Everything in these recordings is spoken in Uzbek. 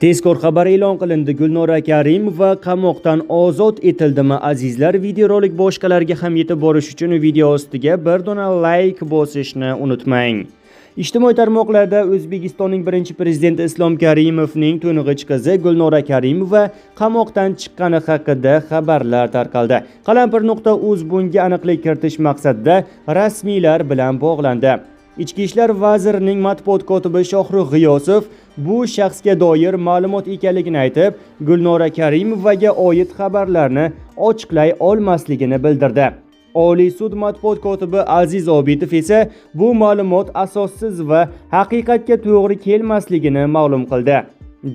Tezkor xabar e'lon qilindi. Gulnora Karimova qamoqdan ozod etildimi? Azizlar, videorolik boshqalarga ham yetib borish uchun video ostiga bir dona like bosishni unutmang. Ijtimoiy tarmoqlarda O'zbekistonning birinchi prezidenti Islom Karimovning to'ng'ich qizi Gulnora Karimova qamoqdan chiqqani haqida xabarlar tarqaldi. Qalampir.uz bunga aniqlik kiritish maqsadida rasmiylar bilan bog'landi. Ichki ishlar vazirining matbuot kotibi Shohrux G'iyosov bu shaxsga doir ma'lumot ekanligini aytib, Gulnora Karimovaga oid xabarlarni ochiqlay olmasligini bildirdi. Oliy sud matbuot kotibi Aziz Obidov esa bu ma'lumot asossiz va haqiqatga to'g'ri kelmasligini ma'lum qildi.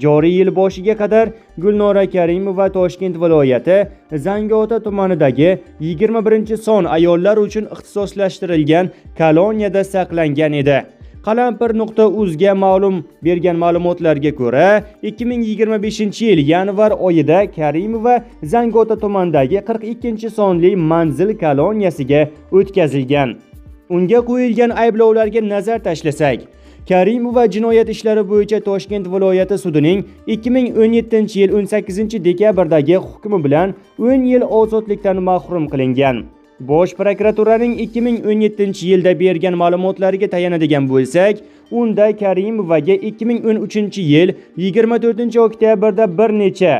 Joriy yil boshiga qadar Gulnora Karimova Toshkent viloyati Zangiota tumanidagi 21-son ayollar uchun ixtisoslashtirilgan koloniyada saqlangan edi. Qalampir.uzga ma'lum bergan ma'lumotlarga ko'ra, 2025-yil yanvar oyida Karimova Zangiota tumanidagi 42-sonli manzil koloniyasiga o'tkazilgan. Unga qo'yilgan ayblovlarga nazar tashlasak, Karimova jinoyat ishlari bo'yicha Toshkent viloyati sudining 2017-yil 18-dekabrdagi hukmi bilan 10 yil ozodlikdan mahrum qilingan. Bosh prokuraturaning 2017-yilda bergan ma'lumotlariga tayanadigan bo'lsak, unda Karimovaga 2013-yil 24-oktyabrda bir necha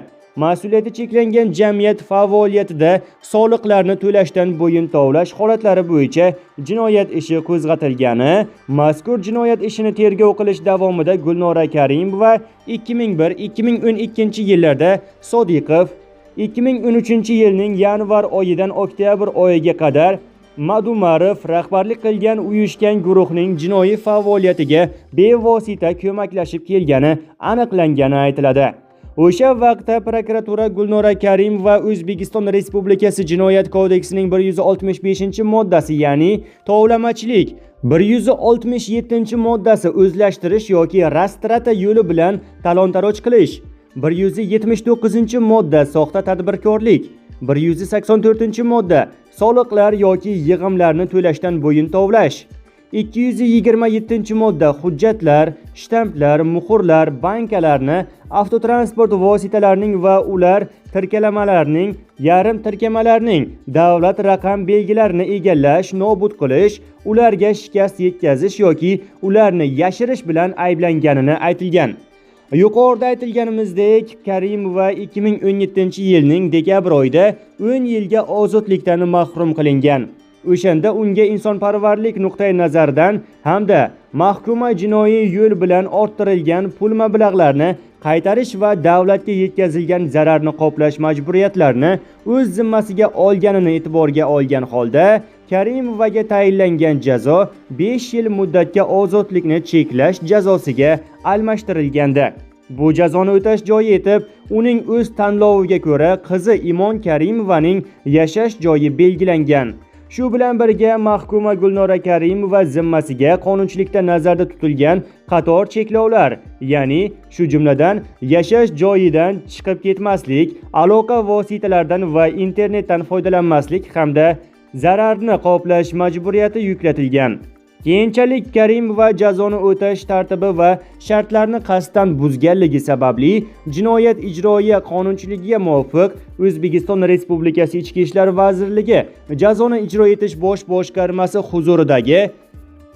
mas'uliyati cheklangan jamiyat faoliyatida soliqlarni to'lashdan bo'yin tovlash holatlari bo'yicha jinoyat ishi qo'zg'atilgani, mazkur jinoyat ishini tergov qilish davomida Gulnora Karimova 2001-2012-yillarda Sodiqov, 2013-yilning yanvar oyidan oktyabr oyiga qadar Madumarov rahbarlik qilgan uyushgan guruhning jinoiy faoliyatiga bevosita ko'maklashib kelgani aniqlangani aytiladi. O'sha vaqtda prokuratura Gulnora Karimova O'zbekiston Respublikasi Jinoyat kodeksining 165-moddasi, ya'ni tovlamachilik, 167-moddasi o'zlashtirish yoki rastrata yo'li bilan talon-taroj qilish, 179-modda soxta tadbirkorlik, 184-modda soliqlar yoki yig'imlarni to'lashdan bo'yin tovlash, 227-modda hujjatlar, shtamplar, muhrlar, bankalarni, avtotransport vositalarining va ular tirkalamalarining, yarim tirkamalarning davlat raqam belgilarini egallash, nobud qilish, ularga shikast yetkazish yoki ularni yashirish bilan ayblanganini aytilgan. Yuqorida aytilganimizdek, Karimova 2017-yilning dekabr oyida 10 yilga ozodlikdan mahrum qilingan. O'shanda unga insonparvarlik nuqtai nazaridan hamda mahkuma jinoiy yo'l bilan orttirilgan pul mablag'larini qaytarish va davlatga yetkazilgan zararni qoplash majburiyatlarini o'z zimmasiga olganini e'tiborga olgan holda, Karimovaga tayinlangan jazo 5 yil muddatga ozodlikni cheklash jazosiga almashtirilgandi. Bu jazoni o'tash joyi etib, uning o'z tanloviga ko'ra qizi Imon Karimovaning yashash joyi belgilangan. Shu bilan birga mahkuma Gulnora Karimova zimmasiga qonunchilikda nazarda tutilgan qator cheklovlar, ya'ni shu jumladan yashash joyidan chiqib ketmaslik, aloqa vositalaridan va internetdan foydalanmaslik hamda zararni qoplash majburiyati yuklatilgan. Keyinchalik Karimova jazoni o'tash tartibi va shartlarini qasddan buzganligi sababli Jinoyat ijroiya qonunchiligiga muvofiq O'zbekiston Respublikasi Ichki ishlar vazirligi jazoni ijro etish bosh boshqarmasi huzuridagi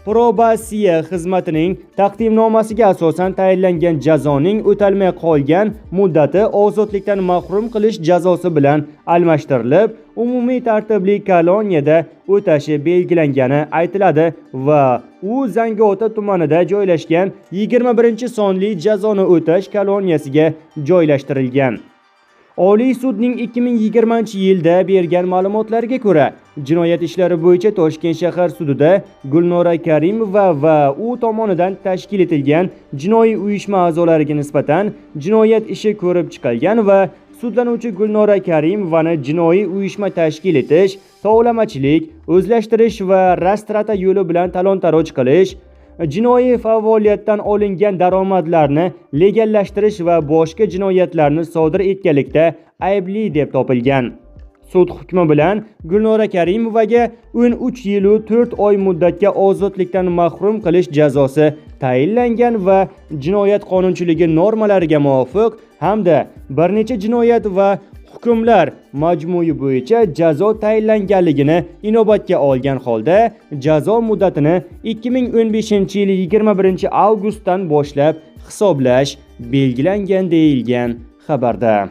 probasiya xizmatining taqdimnomasiga asosan tayinlangan jazoning o'talmay qolgan muddati ozodlikdan mahrum qilish jazosi bilan almashtirilib, umumiy tartibli koloniyada o'tashi belgilangani aytiladi va u Zangiota tumanida joylashgan 21-sonli jazoni o'tash koloniyasiga joylashtirilgan. Oliy sudning 2020-yilda bergan ma'lumotlariga ko'ra, jinoyat ishlari bo'yicha Toshkent shahar sudida Gulnora Karimova va u tomonidan tashkil etilgan jinoiy uyushma a'zolariga nisbatan jinoyat ishi ko'rib chiqilgan va sudlanuvchi Gulnora Karimovani jinoiy uyushma tashkil etish, tovlamachilik, o'zlashtirish va rastrata yo'li bilan talon-taroj qilish, jinoiy faoliyatdan olingan daromadlarni legallashtirish va boshqa jinoyatlarni sodir etganlikda aybli deb topilgan. Sud hukmi bilan Gulnora Karimovaga 13 yil 4 oy muddatga ozodlikdan mahrum qilish jazosi tayinlangan va jinoyat qonunchiligi normalariga muvofiq hamda bir necha jinoyat va hukmlar majmui bo'yicha jazo tayinlanganligini inobatga olgan holda jazo muddatini 2015-yil 21 avgustdan boshlab hisoblash belgilangan deyilgan xabarda.